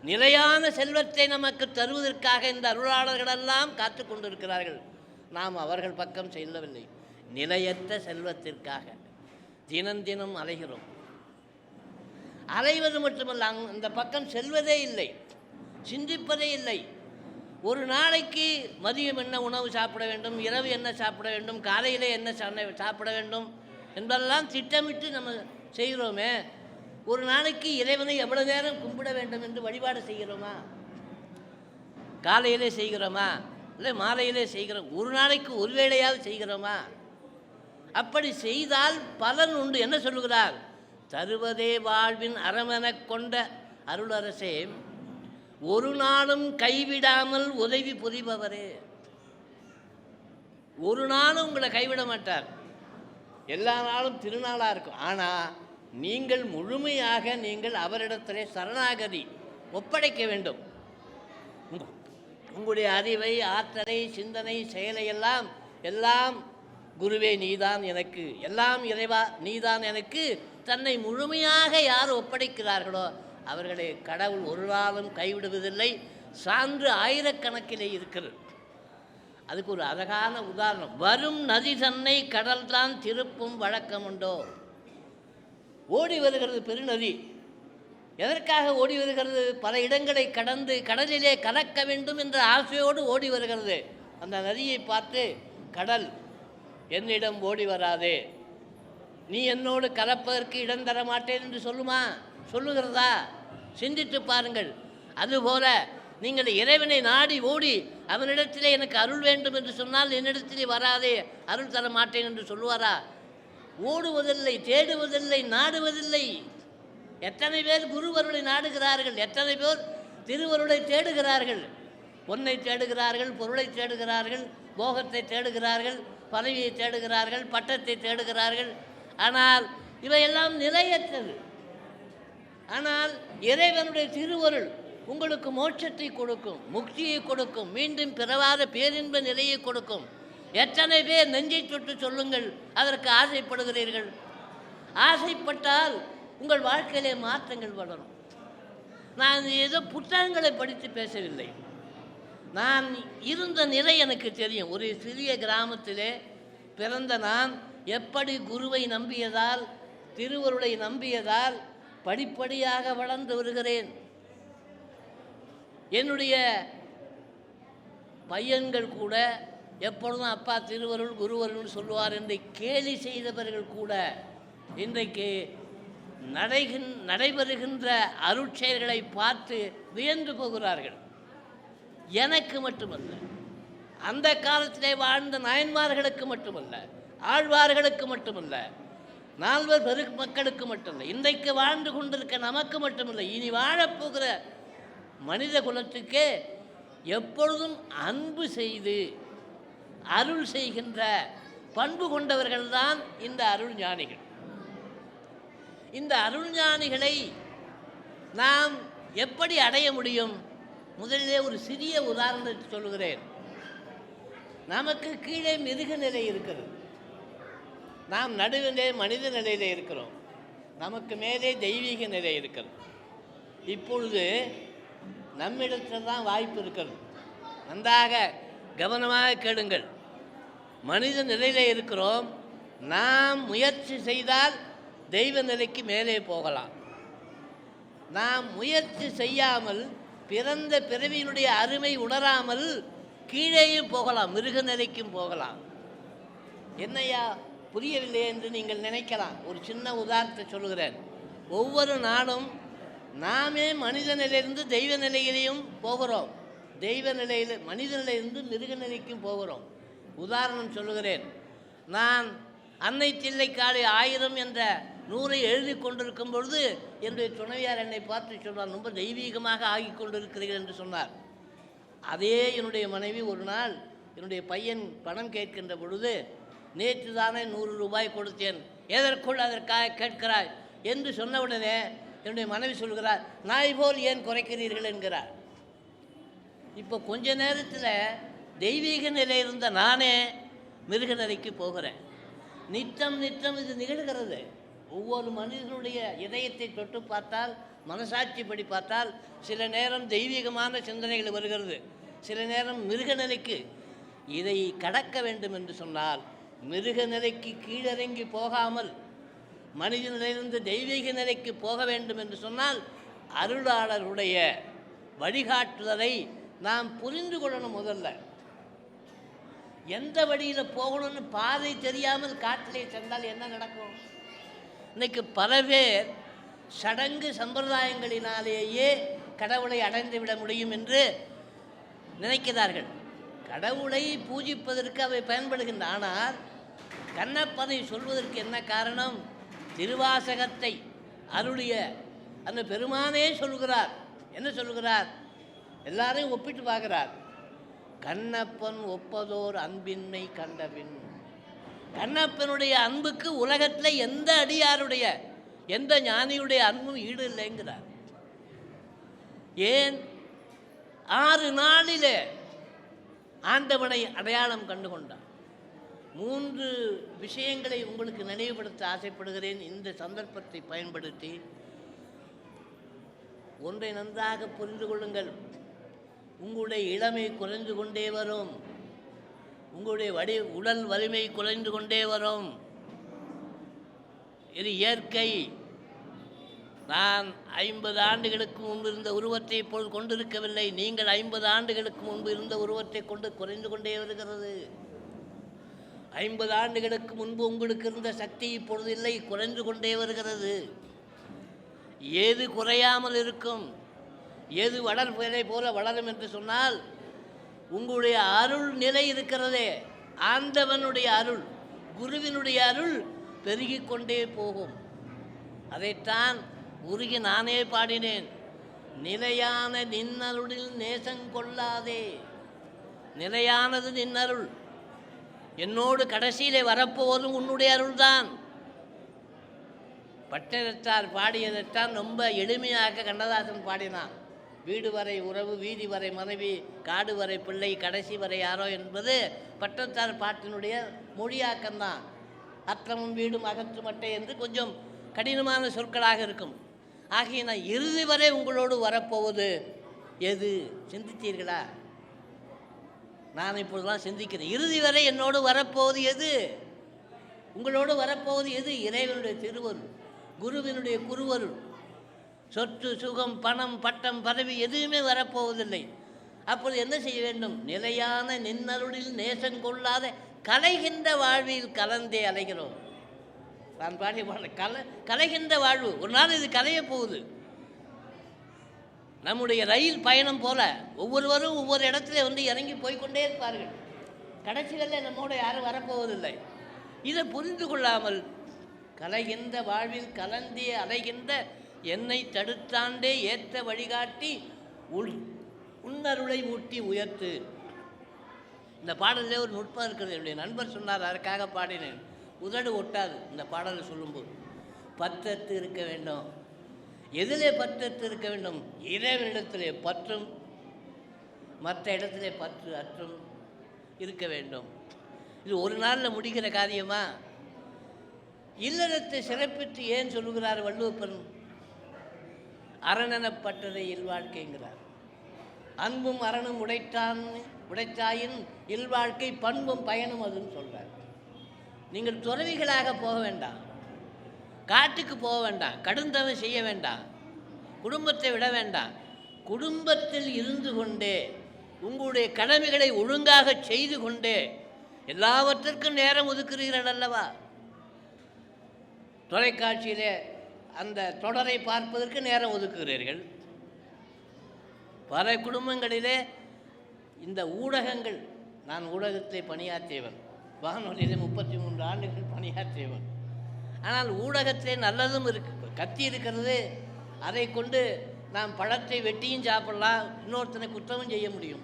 நிலையான செல்வத்தை நமக்கு தருவதற்காக இந்த அருளாளர்களெல்லாம் காத்து கொண்டிருக்கிறார்கள். நாம் அவர்கள் பக்கம் செல்லவில்லை. நிலையற்ற செல்வத்திற்காக தினம் தினம் அலைகிறோம். அலைவது மட்டுமல்ல, அந்த பக்கம் செல்வதே இல்லை, சிந்திப்பதே இல்லை. ஒரு நாளைக்கு மதியம் என்ன உணவு சாப்பிட வேண்டும், இரவு என்ன சாப்பிட வேண்டும், காலையிலே என்ன சாப்பிட வேண்டும் என்பதெல்லாம் திட்டமிட்டு நம்ம செய்கிறோமே. ஒரு நாளைக்கு இறைவனை எவ்வளவு நேரம் கும்பிட வேண்டும் என்று வழிபாடு செய்கிறோமா? காலையிலே செய்கிறோமா, இல்லை மாலையிலே செய்கிறோம்? ஒரு நாளைக்கு ஒரு வேளையாவது செய்கிறோமா? அப்படி செய்தால் பலன் உண்டு. என்ன சொல்லுகிறார்? தருவதே வாழ்வின் அறமெனக் கொண்ட அருளரசே, ஒரு நாளும் கைவிடாமல் உதவி புரிபவரே. ஒரு நாளும் உங்களை கைவிட மாட்டார். எல்லா நாளும் திருநாளாக இருக்கும். ஆனால் நீங்கள் முழுமையாக நீங்கள் அவரிடத்திலே சரணாகதி ஒப்படைக்க வேண்டும். உங்களுடைய அறிவை, ஆற்றலை, சிந்தனை, செயலை எல்லாம் எல்லாம் குருவே நீதான் எனக்கு, எல்லாம் இறைவா நீதான் எனக்கு, தன்னை முழுமையாக யார் ஒப்படைக்கிறார்களோ அவர்களை கடவுள் ஒரு நாளும் கைவிடுவதில்லை. சான்று ஆயிரக்கணக்கிலே இருக்கிறது. அதுக்கு ஒரு அழகான உதாரணம். வரும் நதி தன்னை கடல் தான் திருப்பும் வழக்கம் உண்டோ? ஓடி வருகிறது பெருநதி. எதற்காக ஓடி வருகிறது? பல இடங்களை கடந்து கடலிலே கலக்க வேண்டும் என்ற ஆசையோடு ஓடி வருகிறது. அந்த நதியை பார்த்து கடல், என்னிடம் ஓடி வராதே, நீ என்னோடு கலப்பதற்கு இடம் தர மாட்டேன் என்று சொல்லுமா? சொல்லுகிறதா? சிந்தித்து பாருங்கள். அதுபோல நீங்கள் இறைவனை நாடி ஓடி அவனிடத்திலே எனக்கு அருள் வேண்டும் என்று சொன்னால் என்னிடத்திலே வராதே, அருள் தர மாட்டேன் என்று சொல்லுவாரா? ஓடுவதில்லை, தேடுவதில்லை, நாடுவதில்லை. எத்தனை பேர் குருவருளை நாடுகிறார்கள், எத்தனை பேர் திருவருளை தேடுகிறார்கள். பொன்னை தேடுகிறார்கள், பொருளை தேடுகிறார்கள், போகத்தை தேடுகிறார்கள், பதவியை தேடுகிறார்கள், பட்டத்தை தேடுகிறார்கள். ஆனால் இவையெல்லாம் நிலையற்றது. ஆனால் இறைவனுடைய திருவருள் உங்களுக்கு மோட்சத்தை கொடுக்கும், முக்தியை கொடுக்கும், மீண்டும் பிறவாத பேரின்ப நிலையை கொடுக்கும். எத்தனை பேர் நெஞ்சை தொட்டு சொல்லுங்கள் அதற்கு ஆசைப்படுகிறீர்கள்? ஆசைப்பட்டால் உங்கள் வாழ்க்கையிலே மாற்றங்கள் வளரும். நான் ஏதோ புத்தகங்களை படித்து பேசவில்லை. நான் இருந்த நிலை எனக்கு தெரியும். ஒரு சிறிய கிராமத்திலே பிறந்த நான் எப்படி குருவை நம்பியதால், திருவருளை நம்பியதால் படிப்படியாக வளர்ந்து வருகிறேன். என்னுடைய பையன்கள் கூட எப்பொழுதும் அப்பா திருவருள் குருவருள்னு சொல்லுவார் என்று கேலி செய்தவர்கள் கூட இன்றைக்கு நடைபெறுகின்ற அருட்செயல்களை பார்த்து வியந்து போகிறார்கள். எனக்கு மட்டுமல்ல, அந்த காலத்திலே வாழ்ந்த நாயன்மார்களுக்கு மட்டுமல்ல, ஆழ்வார்களுக்கு மட்டுமல்ல, நால்வர் பெருமக்களுக்கு மட்டுமல்ல, இன்றைக்கு வாழ்ந்து கொண்டிருக்க நமக்கு மட்டுமல்ல, இனி வாழப்போகிற மனித குலத்துக்கே எப்பொழுதும் அன்பு செய்து அருள் செய்கின்ற பண்பு கொண்டவர்கள்தான் இந்த அருள் ஞானிகள். இந்த அருள் ஞானிகளை நாம் எப்படி அடைய முடியும்? முதலிலே ஒரு சிறிய உதாரணத்தை சொல்லுகிறேன். நமக்கு கீழே மிருக நிலை இருக்கிறது, நாம் நடுவிலே மனித நிலையில் இருக்கிறோம், நமக்கு மேலே தெய்வீக நிலை இருக்கிறது. இப்பொழுது நம்மிடத்தில் தான் வாய்ப்பு இருக்கிறது. நன்றாக கவனமாக கேளுங்கள். மனித நிலையிலே இருக்கிறோம். நாம் முயற்சி செய்தால் தெய்வ நிலைக்கு மேலே போகலாம். நாம் முயற்சி செய்யாமல் பிறந்த பிறவியினுடைய அருமை உணராமல் கீழேயும் போகலாம், மிருக நிலைக்கும் போகலாம். என்னையா புரியவில்லை என்று நீங்கள் நினைக்கலாம். ஒரு சின்ன உதாரணத்தை சொல்லுகிறேன். ஒவ்வொரு நாளும் நாமே மனித நிலையிலிருந்து தெய்வ நிலையிலையும் போகிறோம், தெய்வ நிலையில் மனித நிலையிலிருந்து மிருக நிலைக்கும் போகிறோம். உதாரணம் சொல்லுகிறேன். நான் அன்னை தில்லைக்காளி 1000 என்ற 100 எழுதி கொண்டிருக்கும் பொழுது என்னுடைய துணைவியார் என்னை பார்த்து சொன்னார், ரொம்ப தெய்வீகமாக ஆகி கொண்டிருக்கிறீர்கள் என்று சொன்னார். அதே என்னுடைய மனைவி ஒரு நாள் என்னுடைய பையன் பணம் கேட்கின்ற பொழுது, நேற்று தானே 100 ரூபாய் கொடுத்தேன், எதற்குள் அதற்காக கேட்கிறாய் என்று சொன்னவுடனே என்னுடைய மனைவி சொல்கிறார், நாய் போல் ஏன் குறைக்கிறீர்கள் என்கிறார். இப்போ கொஞ்ச நேரத்தில் தெய்வீக நிலை இருந்த நானே மிருக நிலைக்கு போகிறேன். நித்தம் நித்தம் இது நிகழ்கிறது. ஒவ்வொரு மனிதனுடைய இதயத்தை தொட்டு பார்த்தால், மனசாட்சிப்படி பார்த்தால், சில நேரம் தெய்வீகமான சிந்தனைகள் வருகிறது, சில நேரம் மிருக நிலைக்கு. இதை கடக்க வேண்டும் என்று சொன்னால் மிருக நிலைக்கு கீழிறங்கி போகாமல் மனித நிலையிலிருந்து தெய்வீக நிலைக்கு போக வேண்டும் என்று சொன்னால் அருளாளருடைய வழிகாட்டுதலை நாம் புரிந்து கொள்ளணும். முதல்ல எந்த வழியில் போகணும்னு பாதை தெரியாமல் காட்டிலே சென்றால் என்ன நடக்கும்? இன்னைக்கு பல பேர் சடங்கு சம்பிரதாயங்களினாலேயே கடவுளை அடைந்து விட முடியும் என்று நினைக்கிறார்கள். கடவுளை பூஜிப்பதற்கு அவை பயன்படுகின்றன. ஆனால் கண்ணப்பனை சொல்வதற்கு என்ன காரணம்? திருவாசகத்தை அருளிய அந்த பெருமானே சொல்கிறார். என்ன சொல்கிறார்? எல்லாரையும் ஒப்பிட்டு பார்க்கிறார். கண்ணப்பன் ஒப்பதோர் அன்பின்மை கண்டபின். கண்ணப்பனுடைய அன்புக்கு உலகத்தில் எந்த அடியாருடைய எந்த ஞானியுடைய அன்பும் ஈடு இல்லைங்கிறார். ஏன்? 6 நாளிலே ஆண்டவனை அடையாளம் கண்டு கொண்டார். 3 விஷயங்களை உங்களுக்கு நினைவுபடுத்த ஆசைப்படுகிறேன் இந்த சந்தர்ப்பத்தை பயன்படுத்தி. ஒன்றை நன்றாக புரிந்து கொள்ளுங்கள். உங்களுடைய இளமை குறைந்து கொண்டே வரும், உங்களுடைய உடல் வலிமை குறைந்து கொண்டே வரும். இது இயற்கை. நான் 50 ஆண்டுகளுக்கு முன்பு இருந்த உருவத்தை இப்பொழுது கொண்டிருக்கவில்லை. நீங்கள் 50 ஆண்டுகளுக்கு முன்பு இருந்த உருவத்தை கொண்டு குறைந்து கொண்டே வருகிறது. 50 ஆண்டுகளுக்கு முன்பு உங்களுக்கு இருந்த சக்தி இப்பொழுது இல்லை, குறைந்து கொண்டே வருகிறது. ஏது குறையாமல் இருக்கும், எது வளர்வதை போல வளரும் என்று சொன்னால் உங்களுடைய அருள் நிலை இருக்கிறதே, ஆண்டவனுடைய அருள், குருவினுடைய அருள் பெருகிக் கொண்டே போகும். அதைத்தான் உருகி நானே பாடினேன். நிலையான நின்னருளில் நேசங்கொள்ளாதே. நிலையானது நின்னருள். என்னோடு கடைசியிலே வரப்போவதும் உன்னுடைய அருள்தான். பட்டணத்தார் பாடியதைத்தான் ரொம்ப எளிமையாக கண்ணதாசன் பாடினான். வீடு வரை உறவு, வீதி வரை மனைவி, காடு வரை பிள்ளை, கடைசி வரை யாரோ என்பது பட்டணத்தார் பாட்டினுடைய மொழியாக்கம்தான். அற்றமும் வீடும் அகற்று மட்டை என்று கொஞ்சம் கடினமான சொற்களாக இருக்கும். ஆகிய நான் இறுதி வரை உங்களோடு வரப்போவது எது? சிந்தித்தீர்களா? நான் இப்பொழுதுலாம் சிந்திக்கிறேன். இறுதி வரை என்னோடு வரப்போவது எது? உங்களோடு வரப்போவது எது? இறைவனுடைய திருவருள், குருவினுடைய குருவருள். சொத்து சுகம் பணம் பட்டம் பதவி எதுவுமே வரப்போவதில்லை. அப்பொழுது என்ன செய்ய வேண்டும்? நிலையான நின்னருளில் நேசங்கொள்ளாத கலைகின்ற வாழ்வில் கலந்தே அலைகிறோம். நான் பாடிய பாடல் கலைகின்ற வாழ்வு. ஒரு நாள் இது கலைய போகுது. நம்முடைய ரயில் பயணம் போல ஒவ்வொருவரும் ஒவ்வொரு இடத்துல வந்து இறங்கி போய்கொண்டே இருப்பார்கள். கடைசிகளில் நம்மோட யாரும் வரப்போவதில்லை. இதை புரிந்து கொள்ளாமல் கலைகின்ற வாழ்வில் கலந்தே அலைகின்ற என்னை தடுத்தாண்டே ஏற்ற வழிகாட்டி உன்னருளை ஊட்டி உயர்த்து. இந்த பாடலில் ஒரு நுட்பம் இருக்கிறது. என்னுடைய நண்பர் சொன்னார், அதற்காக பாடினேன். உதடு ஒட்டாது இந்த பாடலை சொல்லும்போது. பற்றத்து இருக்க வேண்டும். எதிலே பற்றத்து இருக்க வேண்டும்? இறைவனிடத்திலே பற்றும், மற்ற இடத்திலே பற்று அற்றும் இருக்க வேண்டும். இது ஒரு நாளில் முடிகிற காரியமா? இல்லறத்தை சிறப்பித்து ஏன் சொல்லுகிறார் வள்ளுவப்பன்? அரணெனப்பட்டதை இல்வாழ்க்கைங்கிறார். அன்பும் அரணும் உடைத்தாயின் இல்வாழ்க்கை பண்பும் பயனும் அதுன்னு சொல்கிறார். நீங்கள் துறவிகளாக போக வேண்டாம், காட்டுக்கு போக வேண்டாம், கடுந்தவம் செய்ய வேண்டாம், குடும்பத்தை விட வேண்டாம். குடும்பத்தில் இருந்து கொண்டே உங்களுடைய கடமைகளை ஒழுங்காக செய்து கொண்டே எல்லாவற்றிற்கும் நேரம் ஒதுக்குறீர்கள் அல்லவா? தொலைக்காட்சியிலே அந்த தொடரை பார்ப்பதற்கு நேரம் ஒதுக்குகிறீர்கள். பல குடும்பங்களிலே இந்த ஊடகங்கள், நான் ஊடகத்தை பணியாற்றியவன், வானொலியிலே 33 ஆண்டுகள் பணியாற்றியவன். ஆனால் ஊடகத்திலே நல்லதும் இருக்கு, கத்தி இருக்கிறது, அதை கொண்டு நாம் பழத்தை வெட்டியும் சாப்பிடலாம், இன்னொருத்தனை குற்றமும் செய்ய முடியும்.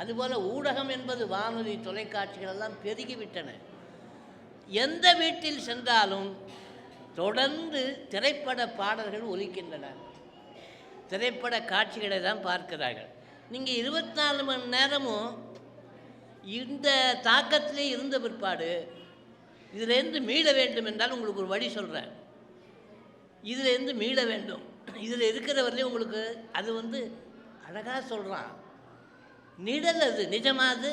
அதுபோல் ஊடகம் என்பது வானொலி, தொலைக்காட்சிகள் எல்லாம் பெருகிவிட்டன. எந்த வீட்டில் சென்றாலும் தொடர்ந்து திரைப்பட பாடல்கள் ஒலிக்கின்றன, திரைப்பட காட்சிகளை தான் பார்க்கிறார்கள். நீங்கள் 24 மணி நேரமும் இந்த தாக்கத்திலே இருந்த பிற்பாடு இதிலேருந்து மீள வேண்டும் என்றால் உங்களுக்கு ஒரு வழி சொல்கிறேன். இதிலேருந்து மீள வேண்டும், இதில் இருக்கிறவர்களே உங்களுக்கு அது அழகாக சொல்கிறான். நிழல், அது நிஜமாது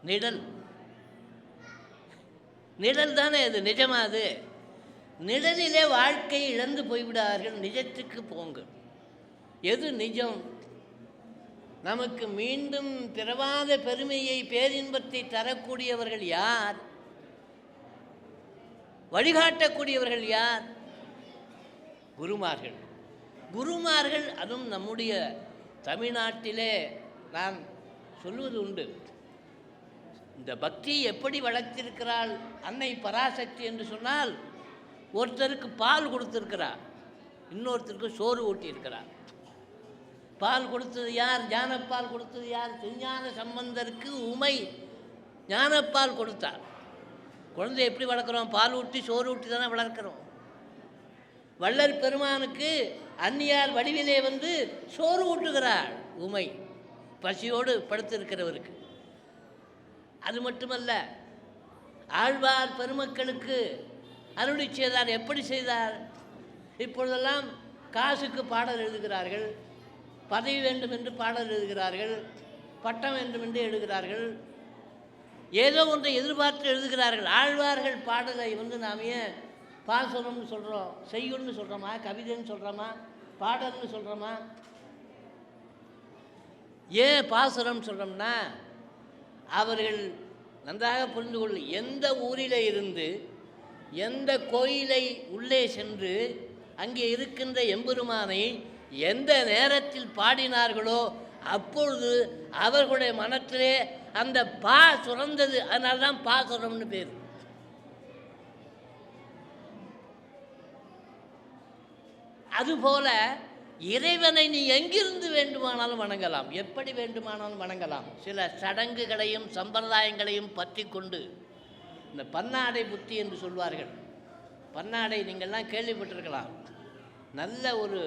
நிழல், நிழல் தானே அது, நிஜமாது. நிழலிலே வாழ்க்கை இழந்து போய்விடார்கள், நிஜத்துக்கு போங்க. எது நிஜம்? நமக்கு மீண்டும் பிறவாத பெருமையை, பேரின்பத்தை தரக்கூடியவர்கள் யார்? வழிகாட்டக்கூடியவர்கள் யார்? குருமார்கள். குருமார்கள், அதுவும் நம்முடைய தமிழ்நாட்டிலே நான் சொல்வது உண்டு. இந்த பக்தியை எப்படி வளர்த்திருக்கிறாள் அன்னை பராசக்தி என்று சொன்னால், ஒருத்தருக்கு பால் கொடுத்திருக்கிறார், இன்னொருத்தருக்கு சோறு ஊட்டியிருக்கிறார். பால் கொடுத்தது யார்? ஞானப்பால் கொடுத்தது யார்? திருஞான சம்பந்தருக்கு உமை ஞானப்பால் கொடுத்தார். குழந்தை எப்படி வளர்க்குறோம்? பால் ஊட்டி சோறு ஊட்டி தானே வளர்க்குறோம். வள்ளல் பெருமானுக்கு அந்நியார் வடிவிலே சோறு ஊட்டுகிறாள் உமை, பசியோடு படுத்திருக்கிறவருக்கு. அது மட்டுமல்ல, ஆழ்வார் பெருமக்களுக்கு அருளி செய்தார். எப்படி செய்தார்? இப்பொழுதெல்லாம் காசுக்கு பாடல் எழுதுகிறார்கள், பதவி வேண்டும் என்று பாடல் எழுதுகிறார்கள், பட்டம் வேண்டும் என்று எழுதுகிறார்கள், ஏதோ ஒன்றை எதிர்பார்த்து எழுதுகிறார்கள். ஆழ்வார்கள் பாடலை நாம் ஏன் பாசுரம்னு சொல்கிறோம், செய்யுள்னு சொல்கிறோமா, கவிதைன்னு சொல்கிறோமா, பாடல்னு சொல்கிறோமா? ஏன் பாசுரம் சொல்கிறோம்னா, அவர்கள் நன்றாக புரிந்து கொள்ள, எந்த ஊரில் இருந்து எந்த கோயிலை உள்ளே சென்று அங்கே இருக்கின்ற எம்பெருமானை எந்த நேரத்தில் பாடினார்களோ அப்பொழுது அவர்களுடைய மனத்திலே அந்த பா சுரந்தது. அதனால தான் பாசுரம்னு பேர். அதுபோல இறைவனை நீ எங்கிருந்து வேண்டுமானாலும் வணங்கலாம், எப்படி வேண்டுமானாலும் வணங்கலாம். சில சடங்குகளையும் சம்பிரதாயங்களையும் பற்றி கொண்டு, இந்த பன்னாடை புத்தி என்று சொல்வார்கள். பன்னாடை நீங்கள்லாம் கேள்விப்பட்டிருக்கலாம். நல்ல ஒரு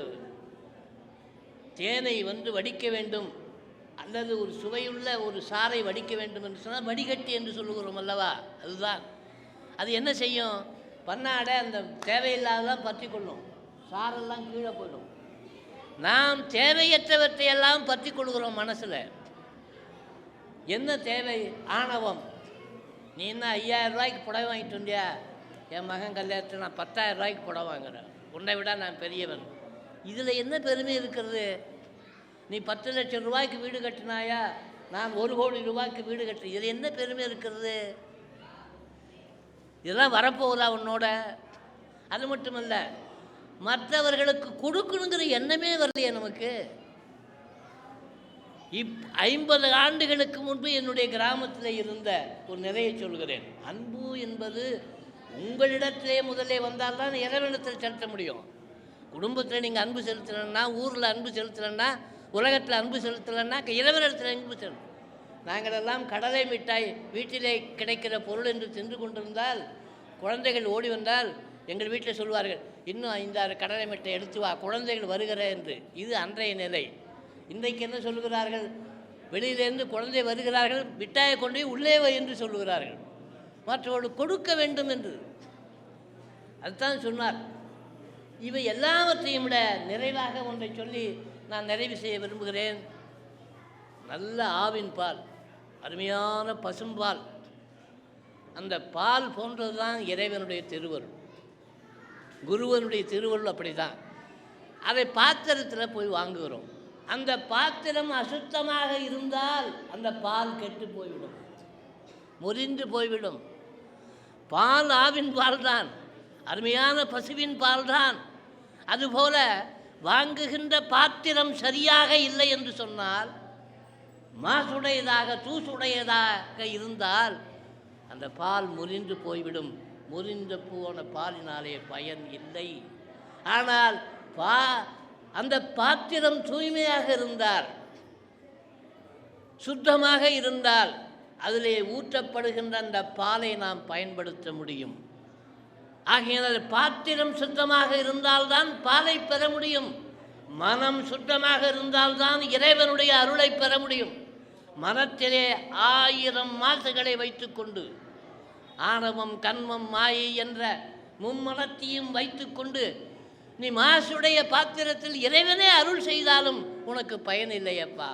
தேனை வடிக்க வேண்டும் அல்லது ஒரு சுவையுள்ள ஒரு சாறை வடிக்க வேண்டும் என்று சொன்னால் வடிகட்டி என்று சொல்லுகிறோம் அல்லவா? அதுதான். அது என்ன செய்யும்? பன்னாடை அந்த தேவையில்லாததான் பற்றி கொள்ளும், சாரெல்லாம் கீழே போயிடும். நாம் தேவையற்றவற்றையெல்லாம் பற்றி கொள்கிறோம் மனசில். என்ன தேவை? ஆணவம். நீ என்ன 5000 ரூபாய்க்கு புடவை வாங்கிட்டு வந்தியா? என் மகன் கல்யாணத்தில் நான் 10,000 ரூபாய்க்கு புடவை வாங்குறேன், உன்னை விட நான் பெரியவன். இதில் என்ன பெருமை இருக்கிறது? நீ 10 லட்சம் ரூபாய்க்கு வீடு கட்டினாயா, நான் 1 கோடி ரூபாய்க்கு வீடு கட்டுறேன், இதில் என்ன பெருமை இருக்கிறது? இதெல்லாம் வரப்போகுதா உன்னோட? அது மட்டுமல்ல, மற்றவர்களுக்கு கொடுக்கணுங்கிற எண்ணமே வரலையே நமக்கு. 50 ஆண்டுகளுக்கு முன்பு என்னுடைய கிராமத்தில் இருந்த ஒரு நிறைய சொல்கிறேன். அன்பு என்பது உங்களிடத்திலே முதலே வந்தால்தான் இறைவனிடத்தில் செலுத்த முடியும். குடும்பத்தில் நீங்கள் அன்பு செலுத்தலைன்னா, ஊரில் அன்பு செலுத்தலைன்னா, உலகத்தில் அன்பு செலுத்தலைன்னா இறைவனிடத்தில் அன்பு செலுத்தும். நாங்களெல்லாம் கடலை மிட்டாய் வீட்டிலே கிடைக்கிற பொருள் என்று சென்று கொண்டிருந்தால், குழந்தைகள் ஓடி வந்தால் எங்கள் வீட்டில் சொல்வார்கள், இன்னும் 5-6 கடலை மிட்டாய் எடுத்து வா, குழந்தைகள் வருகிற என்று. இது அன்றைய நிலை. இன்றைக்கு என்ன சொல்லுகிறார்கள்? வெளியிலேருந்து குழந்தை வருகிறார்கள், மிட்டாயை கொண்டு உள்ளே வை என்று சொல்லுகிறார்கள். மற்றவர்கள் கொடுக்க வேண்டும் என்று. அதுதான் சொன்னார். இவை எல்லாவற்றையும் விட நிறைவாக ஒன்றை சொல்லி நான் நிறைவு செய்ய விரும்புகிறேன். நல்ல ஆவின் பால், அருமையான பசும்பால். அந்த பால் போன்றது தான் இறைவனுடைய திருவருள். குருவனுடைய திருவருள் அப்படி தான். அதை பாத்திரத்தில் போய் வாங்குகிறோம். அந்த பாத்திரம் அசுத்தமாக இருந்தால் அந்த பால் கெட்டு போய்விடும், முறிந்து போய்விடும். பால் ஆவின் பால் தான், அருமையான பசுவின் பால் தான். அதுபோல வாங்குகின்ற பாத்திரம் சரியாக இல்லை என்று சொன்னால், மாசுடையதாக தூசுடையதாக இருந்தால் அந்த பால் முறிந்து போய்விடும். முறிந்து போன பாலினாலே பயன் இல்லை. ஆனால் அந்த பாத்திரம் தூய்மையாக இருந்தால், சுத்தமாக இருந்தால் அதிலே ஊற்றப்படுகின்ற அந்த பாலை நாம் பயன்படுத்த முடியும். ஆகையினால் பாத்திரம் சுத்தமாக இருந்தால்தான் பாலை பெற முடியும். மனம் சுத்தமாக இருந்தால்தான் இறைவனுடைய அருளை பெற முடியும். மனத்திலே 1000 மாசுகளை வைத்துக்கொண்டு, ஆணவம், கண்மம், மாயை என்ற மும்மனத்தையும் வைத்துக்கொண்டு நீ மாசுடைய பாத்திரத்தில் இறைவனே அருள் செய்தாலும் உனக்கு பயன் இல்லையப்பா.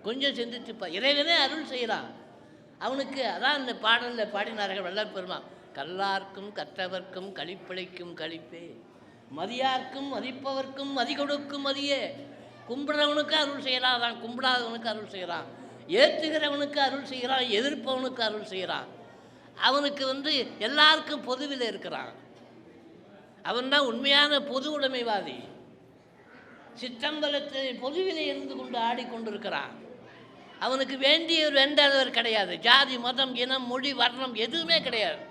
கொஞ்சம் சிந்திச்சுப்பா. இறைவனே அருள் செய்கிறான் அவனுக்கு. அதான் இந்த பாடலில் பாடினார்கள் வல்லற்பெருமான். கல்லார்க்கும் கற்றவர்க்கும் களிப்படைக்கும் களிப்பே, மதியார்க்கும் மதிப்பவர்க்கும் மதி கொடுக்கும் மதியே. கும்பிடுறவனுக்கு அருள் செய்கிறான், அதான் கும்பிடாதவனுக்கு அருள் செய்கிறான். ஏற்றுகிறவனுக்கு அருள் செய்கிறான், எதிர்ப்பவனுக்கு அருள் செய்கிறான். அவனுக்கு எல்லாருக்கும் பொதுவில் இருக்கிறான். அவன்தான் உண்மையான பொது உடைமைவாதி. சிற்றம்பலத்தில் பொதுவிலே இருந்து கொண்டு ஆடிக்கொண்டிருக்கிறான். அவனுக்கு வேண்டியவர் வேண்டாதவர் கிடையாது. ஜாதி, மதம், இனம், மொழி, வர்ணம் எதுவுமே கிடையாது.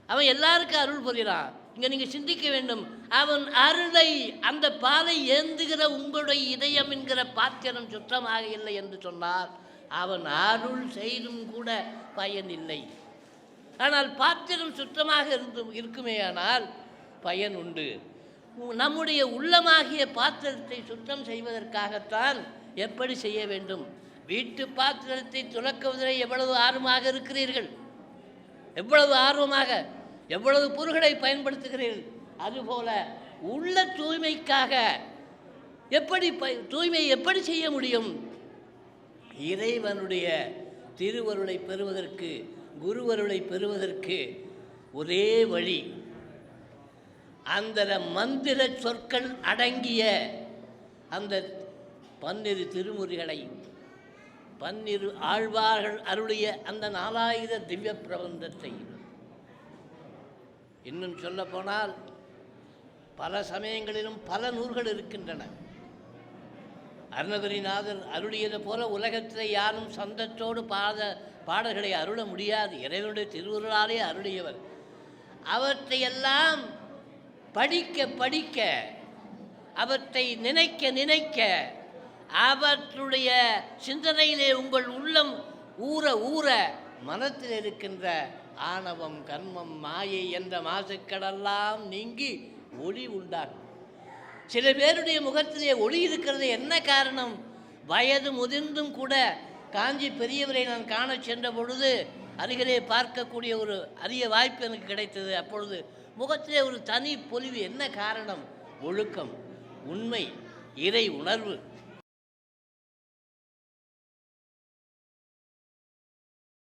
அவன் எல்லாருக்கும் அருள் புரிகிறான். இங்கே நீங்கள் சிந்திக்க வேண்டும். அவன் அருளை, அந்த பாலை ஏந்துகிற உங்களுடைய இதயம் என்கிற பாத்திரம் சுத்தமாக இல்லை என்று சொன்னால் அவன் அருள் செய்தும் கூட பயன் இல்லை. ஆனால் பாத்திரம் சுத்தமாக இருக்குமேயானால் பயன் உண்டு. நம்முடைய உள்ளமாகிய பாத்திரத்தை சுத்தம் செய்வதற்காகத்தான் எப்படி செய்ய வேண்டும்? வீட்டு பாத்திரத்தை துலக்குவதில் எவ்வளவு ஆர்வமாக இருக்கிறீர்கள், எவ்வளவு ஆர்வமாக, எவ்வளவு பொருள்களை பயன்படுத்துகிறீர்கள். அதுபோல உள்ள தூய்மைக்காக தூய்மையை எப்படி செய்ய முடியும்? இறைவனுடைய திருவருளை பெறுவதற்கு, குருவருளை பெறுவதற்கு ஒரே வழி, அந்த மந்திர சொற்கள் அடங்கிய அந்த 12 திருமுறைகளை, 12 ஆழ்வார்கள் அருளிய அந்த 4000 திவ்ய பிரபந்தத்தை, இன்னும் சொல்ல போனால் பல சமயங்களிலும் பல நூல்கள் இருக்கின்றன. அருணகிரிநாதர் அருளியது போல உலகத்தில் யாரும் சந்தத்தோடு பாடல்களை அருள முடியாது. இறைவனுடைய திருவுருளாலே அருளியவர். அவற்றையெல்லாம் படிக்க படிக்க, அவற்றை நினைக்க நினைக்க, அவற்றுடைய சிந்தனையிலே உங்கள் உள்ளம் ஊற ஊற மனத்தில் இருக்கின்ற ஆணவம், கர்மம், மாயை என்ற மாசுக்களெல்லாம் நீங்கி ஒளி உண்டாகும். சில பேருடைய முகத்திலே ஒளி இருக்கிறது. என்ன காரணம்? வயது முதிர்ந்தும் கூட காஞ்சி பெரியவரை நான் காண சென்ற பொழுது அருகிலே பார்க்கக்கூடிய ஒரு அரிய வாய்ப்பு எனக்கு கிடைத்தது. அப்பொழுது முகத்திலே ஒரு தனி பொலிவு. என்ன காரணம்? ஒழுக்கம், உண்மை, இறை உணர்வு.